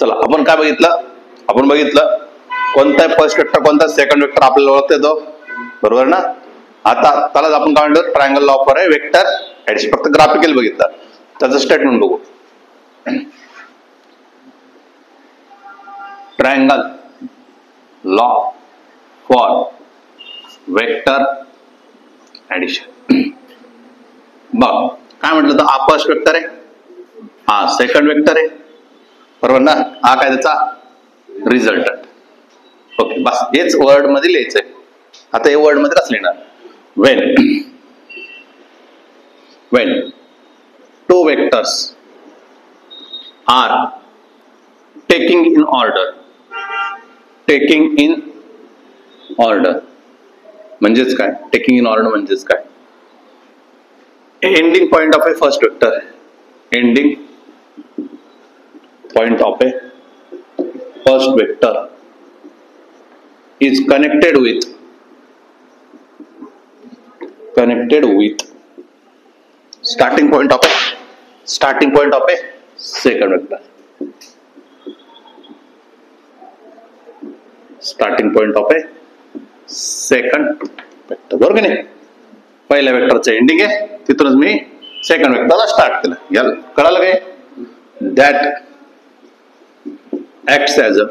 चला आपण काय बघितलं, आपण बघितलं कोणता फर्स्ट वेक्टर कोणता सेकंड वेक्टर आपल्याला ओळखता येतो, बरोबर ना. आता त्यालाच आपण काय म्हणतो, triangle law for a vector addition. फक्त ग्राफिकल बघितलं, त्याचं स्टेटमेंट बघू. Triangle law for vector addition. बघ काय म्हटलं तर, हा फर्स्ट वेक्टर आहे, हा सेकंड वेक्टर आहे, बरोबर ना. हा काय त्याचा रिझल्टंट. ओके, बस हेच वर्ड मध्ये लिहायचंय. आता हे वर्ड मध्ये कसं लिहिणार, when two vectors are taking in order म्हणजेच काय, टेकिंग इन ऑर्डर म्हणजेच काय, ending point of A first vector, ending point of A first vector is connected with starting point of a second vector. Starting point of a second vector, बरोबर की नाही. पहिल्या वेक्टरचं ending आहे, तिथूनच मी second वेक्टरला start केलं. याला कळालं काय, that acts as a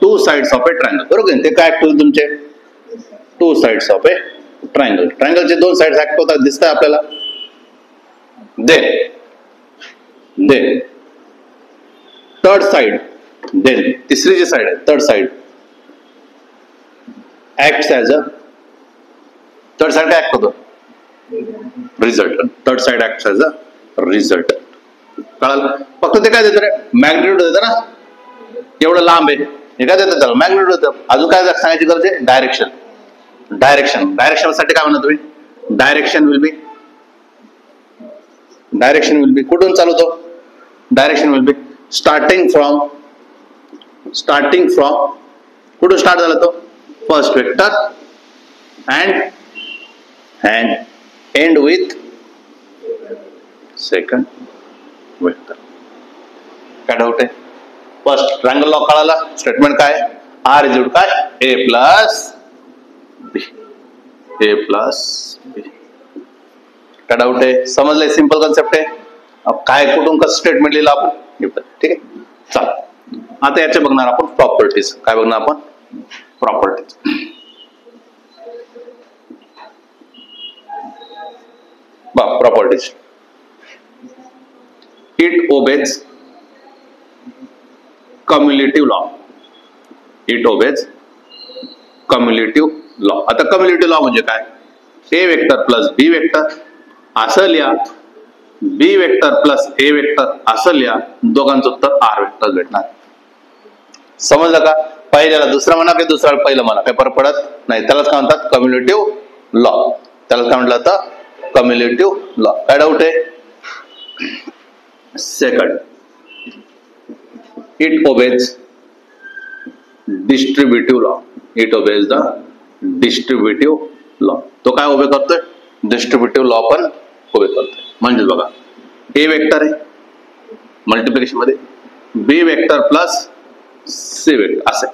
two sides of a triangle, बरोबर. ते काय ऍक्ट होईल तुमचे, two sides of a triangle. ट्रायंगलचे दोन साइड्स ऍक्ट होतात दिसतंय आपल्याला. देन थर्ड साइड, देन तिसरी जी साइड आहे third side act as a, third side act होतो result. Third side act as a result. कळालं. फक्त ते काय देतं रे, मॅग्निट्यूड देतं ना, एवढं लांब आहे हे काय देतं त्याला, मॅग्निट्यूड देतं. अजून काय सांगायची गरज आहे, डायरेक्शन साठी काय म्हणत तुम्ही, डायरेक्शन विल बी कुठून चालवतो, direction will be starting from कुठून स्टार्ट झाला तो, first vector and end with second vector. काय डाऊट आहे, फर्स्ट ट्रायंगल लॉ कळाला. स्टेटमेंट काय, आर इज काय, ए प्लस बी. काय डाऊट आहे, समजलंय. सिंपल कन्सेप्ट आहे. काय कुठून कसं स्टेटमेंट लिहिलं आपण, ठीक आहे. चला आता याचे बघणार आपण प्रॉपर्टीज. काय बघणार आपण, properties. Properties, it obeys commutative law. आता कम्युलेटिव्ह लॉ म्हणजे काय, A vector plus B vector असं लिहा, B vector plus A vector असं लिहा, दोघांचं उत्तर आर वेक्टर भेटणार. समजलं का. पहिल्याला दुसरं म्हणा की दुसऱ्याला पहिलं म्हणा, काही फरक पडत नाही. त्यालाच काय म्हणतात कम्युलेटिव्ह लॉ. त्याला काय म्हटलं आता, कम्युलेटिव्ह लॉ. काय डाऊट आहे. Second, it obeys distributive law. It obeys the distributive law. तो काय उभे करतोय, डिस्ट्रीब्युटिव्ह लॉ पण उभे करतोय. म्हणजे बघा, ए वेक्टर आहे मल्टिप्लिकेशन मध्ये, बी वेक्टर प्लस सी वेक्टर असे.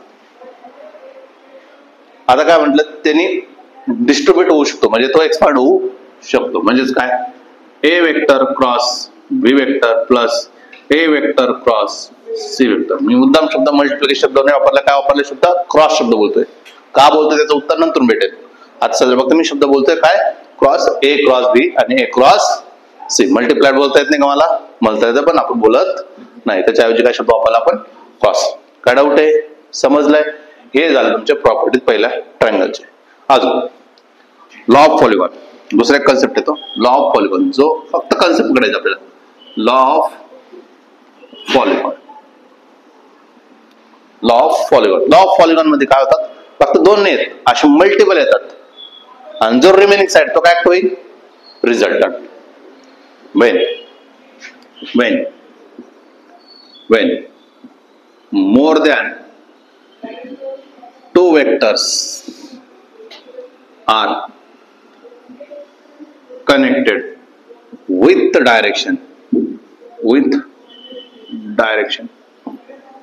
आता काय म्हटलं, त्यांनी डिस्ट्रीब्युट होऊ शकतो, म्हणजे तो एक्सपांड होऊ शकतो. म्हणजेच काय, A vector cross B vector plus A vector cross C vector. मी मुद्दाम शब्द मल्टिप्लिकेशन शब्द नाही वापरला, काय वापरले शब्द, क्रॉस शब्द बोलतोय. का बोलतोय त्याचं उत्तर नंतर भेटेल. आता सध्या फक्त मी शब्द बोलतोय काय, क्रॉस ए क्रॉस बी आणि ए क्रॉस सी. मल्टिप्लाइड बोलता येत नाही का मला, म्हणता येतं पण आपण बोलत नाही. त्याच्याऐवजी काय शब्द वापरला आपण, क्रॉस. काय डाऊट आहे, समजलंय. हे झालं तुमच्या प्रॉपर्टीज पहिल्या ट्रायंगलचे. अजून लॉ ऑफ पॉलिगॉन, दुसरा कन्सेप्ट येतो लॉ ऑफ पॉलिगॉन, जो फक्त कन्सेप्ट करायचा आपल्याला. लॉ ऑफ पॉलिगॉन मध्ये काय होतात, फक्त दोन नाही आहेत, असे मल्टिपल येतात. आणि जो रिमेनिंग साइड तो काय होईल, resultant. when more than two vectors are connected with direction.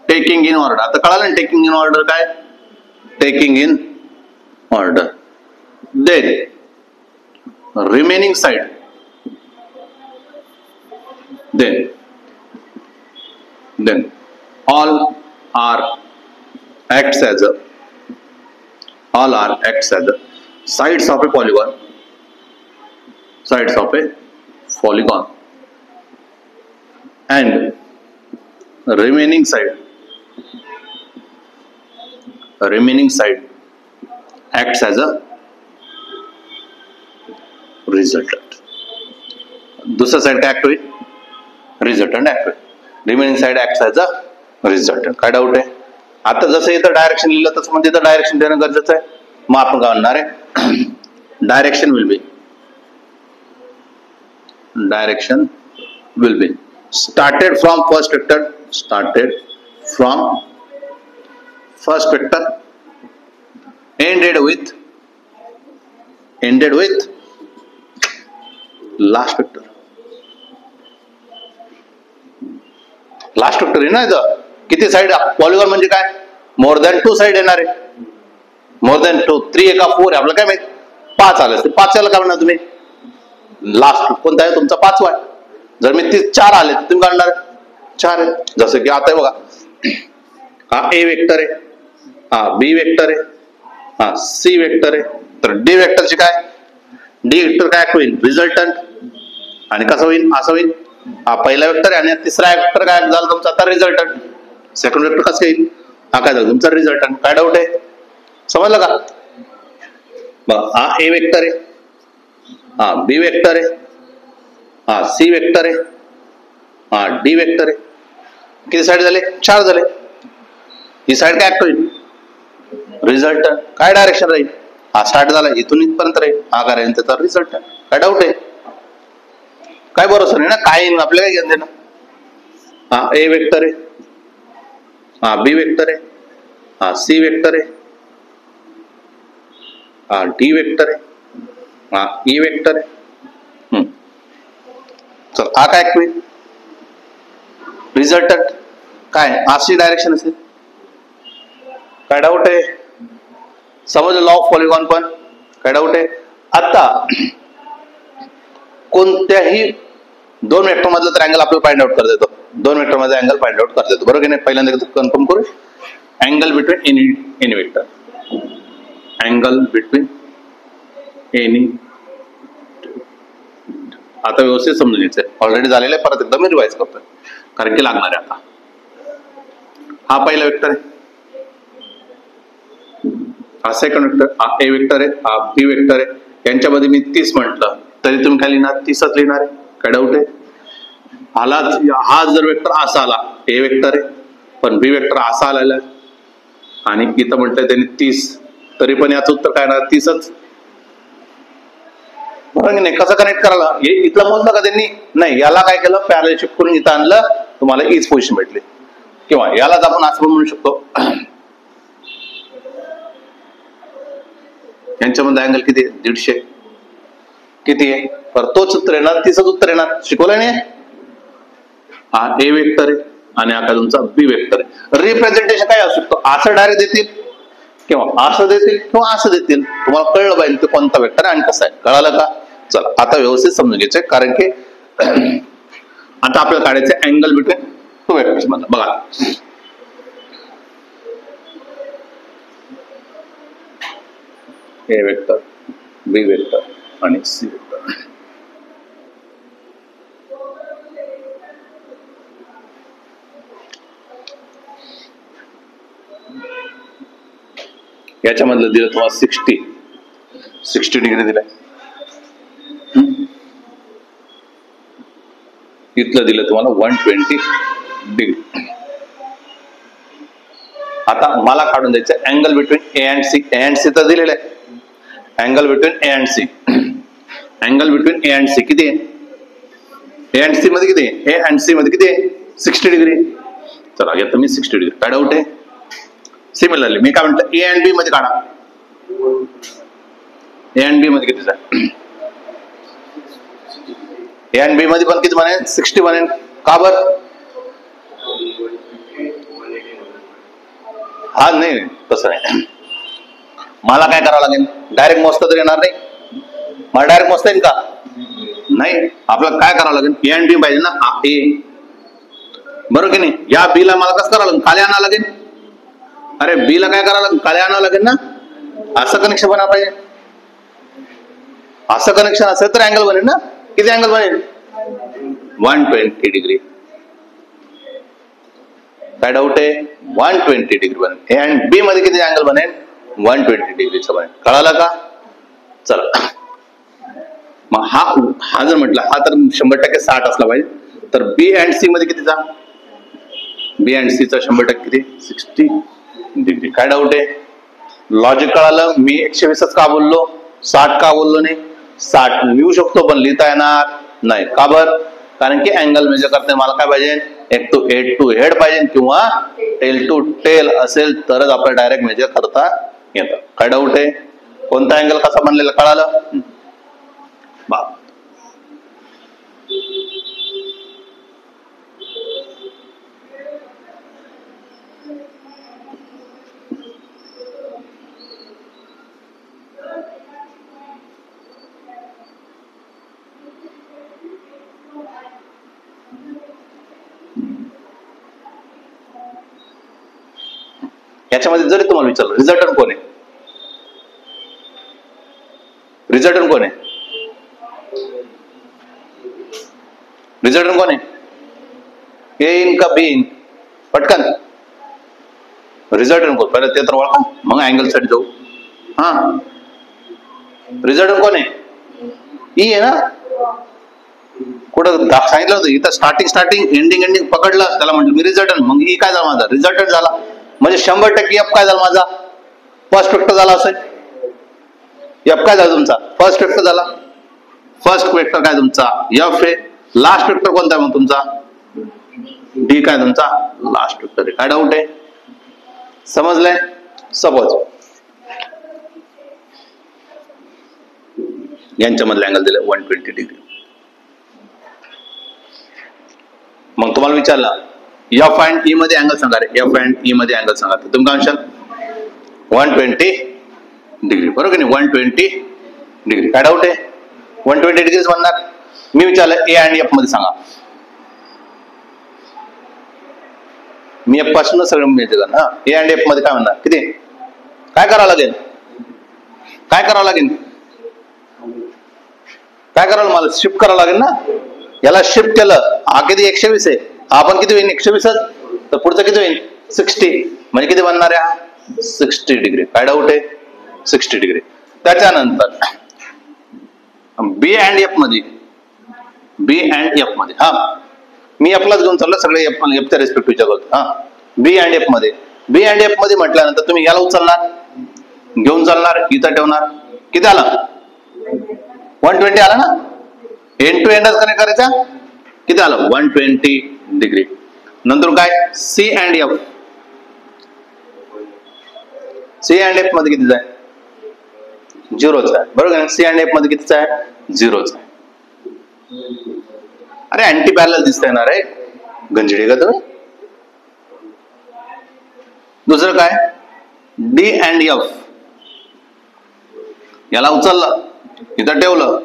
Taking in order. आता कळालं ना टेकिंग इन ऑर्डर काय? Taking in order. Then remaining side, then all are acts as a sides of a polygon, and remaining side acts as a resultant. दुसरा side काय act होईल? Resultant act होईल. Remaining side act as अ resultant. काय doubt आहे? आता जसं इथं direction लिहिलं तसं म्हणजे इथं डायरेक्शन देणं गरजेचं आहे. मग आपण काय म्हणणार आहे? Direction will be started from first vector, ended with last vector. आहे ना इथं. किती साइड? पॉलिगॉन म्हणजे काय? मोर दॅन 2 साइड येणार आहे. मोर दॅन 2, 3 एका 4 आहे. आपल्याला काय माहित? 5 आले असते. 5 याला काय म्हणणार तुम्ही? लास्ट कोणता आहे? तुमचा 5वा आहे. जर मी 4 आले तर तुम्ही काढणार 4 आहे. जसं की आता बघा, हा ए वेक्टर आहे, हा बी वेक्टर आहे, हा सी वेक्टर आहे. तर डी वेक्टरची काय? डी वेक्टर काय होईल? रिझल्टंट. आणि कसं होईल? असं होईल. हा पहिला वेक्टर आहे आणि तिसरा वेक्टर काय झाला तुमचा? आता रिझल्टंट. सेकंड वेक्टर कसं येईल? हा काय झालं? तुमचा रिझल्टंट. काय डाऊट आहे? समजलं का? बघ, हा ए वेक्टर आहे, हा बी वेक्टर आहे, हा सी वेक्टर आहे, हा डी वेक्टर आहे. किती साइड झाले? 4 झाले. ही साइड काय ऍक्ट होईल? रिझल्टंट. काय डायरेक्शन राहील? हा स्टार्ट झाला इथून इथपर्यंत राहील. हा काय राहील? त्याचा रिझल्टंट. काय डाऊट आहे? काय भरोसा नाही ना? काय आपल्याला काय घेऊन देणं? हा ए वेक्टर आहे, हा बी वेक्टर आहे, हा सी वेक्टर आहे, हा डी वेक्टर आहे, हा ई वेक्टर आहे. चल, हा काय होईल? रिझल्टंट. काय? अशी डायरेक्शन असेल. काय डाऊट आहे? समजलं लॉ ऑफ पॉलिगॉन पण? काय डाऊट आहे? आता कोणत्याही 2 वेक्टर मधलं तर अँगल आपल्याला फाइंड आउट करता येतो. 2 वेक्टर मध्ये अँगल फाइंड आउट करता येतो. बरोबर की नाही? पहिल्यांदा कन्फर्म करू. Angle between any vector. Angle between any. आता व्यवस्थित समजून घ्यायचंय. ऑलरेडी झालेलं आहे, परत एकदा मी रिवाइज करतोय कारण की लागणार आहे आता. हा पहिला वेक्टर आहे, हा सेकंड वेक्टर, हा ए वेक्टर आहे, हा बी वेक्टर आहे. यांच्यामध्ये मी 30 म्हटलं तरी तुम्ही काय लिहिणार? 30च लिहिणार आहे. काय डाऊट आहे? हा जर वेक्टर असा आला, ए वेक्टर आहे पण बी वेक्टर असा आलेला आहे आणि इथं म्हटलं त्यांनी 30, तरी पण याचं उत्तर काय येणार? 30च. बरोबर नाही? कसं कनेक्ट करायला? हे इथलं मोजलं का त्यांनी? नाही. याला काय केलं? पॅरलल शिफ्ट करून इथं आणलं, तुम्हाला हीच पोझिशन भेटली. किंवा यालाच आपण असं म्हणू शकतो, यांच्यामध्ये अँगल किती आहे? 150. किती आहे? पर तोच उत्तर येणार, 30च उत्तर येणार. शिकवलं नाही? हा ए वेक्टर आहे आणि हा तुमचा बी वेक्टर आहे. रिप्रेझेंटेशन काय असू शकतो? असं डायरेक्ट देतील किंवा असं देतील किंवा असं देतील. तुम्हाला कळलं पाहिजे ते कोणता वेक्टर आहे आणि कसं आहे. कळालं का? चला, आता व्यवस्थित समजून घ्यायचंय कारण की आता आपल्याला काढायचं अँगल बिटवीन 2 वेक्टर्स मध्ये. बघा, ए वेक्टर, बी वेक्टर आणि सी वेक्टर. याच्यामधलं दिलं तुम्हाला 60 डिग्री दिलाय. इथलं दिलं तुम्हाला 120 डिग्री. आता मला काढून द्यायचं angle between A and C. A and C तर दिलेलं आहे. Angle between A and C. Angle between A and C किती आहे? ए अँड सी मध्ये किती आहे? ए अँड सी मध्ये किती आहे? 60 डिग्री. चला, घेतो मी 60 डिग्री. काय डाऊट आहे? सिमिलरली मी काय म्हणतो, ए अँड बी मध्ये काढा. ए अँड बी मध्ये किती आहे? ए अँड बी मध्ये पण किती बनेल? 60 बनेल. का बरं? हा नाही तसं नाही, मला काय करावं लागेल, डायरेक्ट मोजता तर येणार नाही, मला डायरेक्ट मोजता येईल का, नाही. आपल्याला काय करावं लागेल, ए आणि बी पाहिजे ना, ए बरोबर की नाही. या बी ला मला कसं करावं लागेल, खाली आणावं लागेल. अरे बी ला काय करावं लागेल, खाली आणावं लागेल ना. असं कनेक्शन बना पाहिजे, असं कनेक्शन असेल तर अँगल बनेल ना. किती अँगल बनेल, 120 डिग्री. काय डाऊट आहे, 120 डिग्री बनेल. ए आणि बी मध्ये किती अँगल बनेल, 120 डिग्रीचं बनेल. कळालं का. चला मग हा जर म्हटलं, हा तर 100% 60 असला पाहिजे, तर बी अँड सी मध्ये कितीचा, बी अँड सी चा 100% किती, 60 डिग्री. काय डाऊट आहे, लॉजिक कळालं. मी 120 का बोललो, 60 का बोललो नाही. 60 लिहू शकतो पण लिहिता येणार नाही. का बर, कारण की अँगल मेजर करते मला काय पाहिजे, एक टू हेड पाहिजे किंवा टेल टू टेल असेल तरच आपल्याला डायरेक्ट मेजर करता येतं. काय डाऊट आहे, कोणता अँगल कसा बनलेला कळालं. याच्यामध्ये जरी तुम्हाला विचारलं रिझल्टंट कोण आहे, रिझल्टंट कोण आहे, रिझल्टंट कोण आहे, ए इन का बी इन, पटकन रिझल्टंट कोण, पहिले ते तर ओळखा मग अँगल साठी जाऊ. हा रिझल्टंट कोण आहे, ई आहे ना. कुठं सांगितलं होतं इथं, स्टार्टिंग एंडिंग पकडलं त्याला म्हटलं मी रिझल्टंट, मग ई काय झाला माझा, रिझल्टंट झाला. म्हणजे 100% एफ काय झाला माझा, फर्स्ट वेक्टर झाला असेल. एफ काय झाला तुमचा, फर्स्ट वेक्टर झाला. फर्स्ट वेक्टर काय तुमचा एफ आहे. लास्ट वेक्टर कोणता आहे मग तुमचा, डी काय तुमचा लास्ट वेक्टर आहे. काय डाऊट आहे, समजलंय. सपोज यांच्यामधले अँगल दिले 120 डिग्री. मग तुम्हाला विचारलं एफ अँड ई मध्ये अँगल सांगा रे, एफ अँड ई मध्ये अँगल सांगा, तर तुम्ही काय म्हणशाल 120 डिग्री, बरोबर की नाही. 120 डिग्री. काय डाऊट आहे, 120 डिग्रीच म्हणणार. मी विचारलं ए आणि एफ मध्ये सांगा, मी एफ पासून सगळं मिळते ना. ए आणि एफ मध्ये काय म्हणणार, किती, काय करावं लागेल, काय करावं लागेल, काय करावं, मला शिफ्ट करावं लागेल ना. याला शिफ्ट केलं, हा किती 120 आहे, आपण किती होईल 120, तर पुढचं किती होईल 60, म्हणजे किती बनणार आहे 60 डिग्री. काय डाऊट आहे, 60 डिग्री. त्याच्यानंतर बी अँड एफ मध्ये, बी अँड एफ मध्ये, हा मी एफलाच घेऊन चाललो, सगळे एफच्या रिस्पेक्ट विचार करतो. हा बी अँड एफ मध्ये, बी अँड एफ मध्ये म्हटल्यानंतर तुम्ही याला उचलणार, घेऊन चालणार, इथं ठेवणार, किती आला 120 आला ना. एंड टू एंडच कनेक्ट करायचा, किती आलं 120 डिग्री. नंतर काय C and F, C and F मध्ये कितीच आहे, 0च आहे, बरोबर. सी अँड एफ मध्ये कितीच आहे, 0च आहे. अरे अँटी पॅरलल दिसतंय ना रे, गंजडी का तुम्ही. दुसरं काय डी अँड एफ, याला उचललं इथं ठेवलं,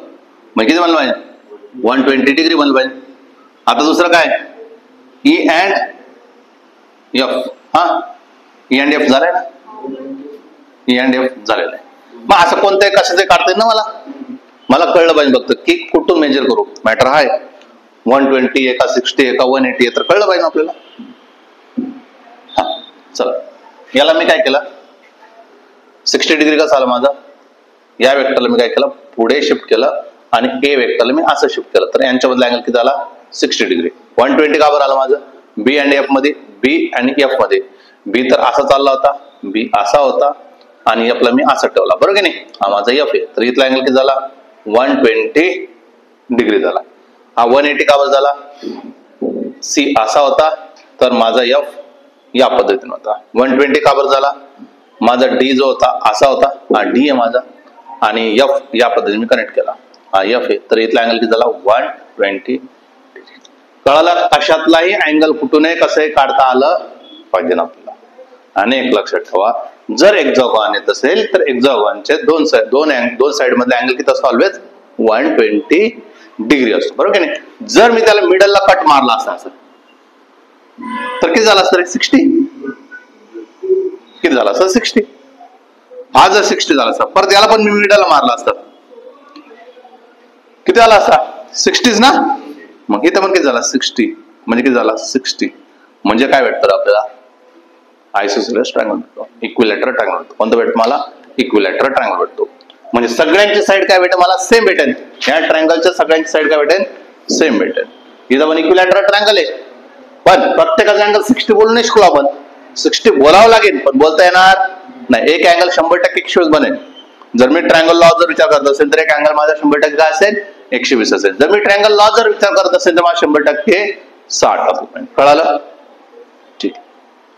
मग किती बनलं पाहिजे 120 डिग्री बनलं पाहिजे. आता दुसरं काय ई अँड एफ, हा ई अँड एफ झालंय ना, ई अँड एफ झालेलं आहे. मग असं कोणत्याही कशाचे काढता येईल ना, मला कळलं पाहिजे फक्त की कुठून मेजर करू. मॅटर हाय 120 एका 60 एका 180 तर कळलं पाहिजे आपल्याला. हा चला, याला मी काय केलं 60 डिग्री कसा आला माझा, या वेक्टरला मी काय केलं पुढे शिफ्ट केलं आणि ए वेक्टरला मी असं शिफ्ट केलं, तर यांच्यामधला अँगल किती आला 60 डिग्री. 120 का बरं आला माझं, बी अँड एफ मध्ये, बी आणि एफ मध्ये, बी तर असा चालला होता, बी असा होता आणि एफ ला मी असं ठेवला, बरोबर की नाही. हा माझा एफ आहे, तर इथला अँगल किती झाला 120 डिग्री झाला. हा 180 का बरं झाला, सी असा होता तर माझा एफ या पद्धतीने होता. 120 का बरं झाला, माझा डी जो होता असा होता, हा डी आहे माझा आणि एफ या पद्धतीने मी कनेक्ट केला, हा एफ आहे, तर इथला अँगल किती झाला 120. कळालं, कशातलाही अँगल कुठूनही कसंही काढता आलं पाहिजे ना आपल्याला. आणि एक लक्षात ठेवा, जर एक्झॉगॉन येत असेल तर एक्झॉगॉनचे दोन साइड मधले अँगल किती असतो? ऑलवेज 120 डिग्री असतो, बरोबर की नाही? जर मी त्याला मिडलला कट मारला असता तर किती झाला असतं? 60. किती झाला असतं? 60. हा जर 60 झाला असता, परत याला पण मी मिडलला मारला असता, किती झाला असता? 60 ना. मग इथं पण किती झाला? 60. म्हणजे किती झाला? 60. म्हणजे काय भेटतं आपल्याला? आयसोसेलेस ट्रायंगल भेटतो, इक्विलॅटरल ट्रायंगल भेटतो. कोणतं भेटतो मला? इक्विलॅटरल ट्रायंगल भेटतो. म्हणजे सगळ्यांची साईड काय भेटेल मला? सेम भेटेल. या ट्रायंगलच्या सगळ्यांची साईड काय भेटेल? सेम भेटेल. इथं पण इक्विलॅटरल ट्रायंगल आहे, पण प्रत्येकाचा अँगल 60 बोलू नाही शकलो आपण. 60 बोलावं लागेल, पण बोलता येणार नाही. एक अँगल 100% 120 बनेल. जर मी ट्रायंगल लॉ जर विचार करत असेल तर एक अँगल माझा 100% काय असेल? 120 असेल. जर मी ट्रायंगल लॉ जर विचार करत असेल तर माझा 100% 60 असेल. कळालं?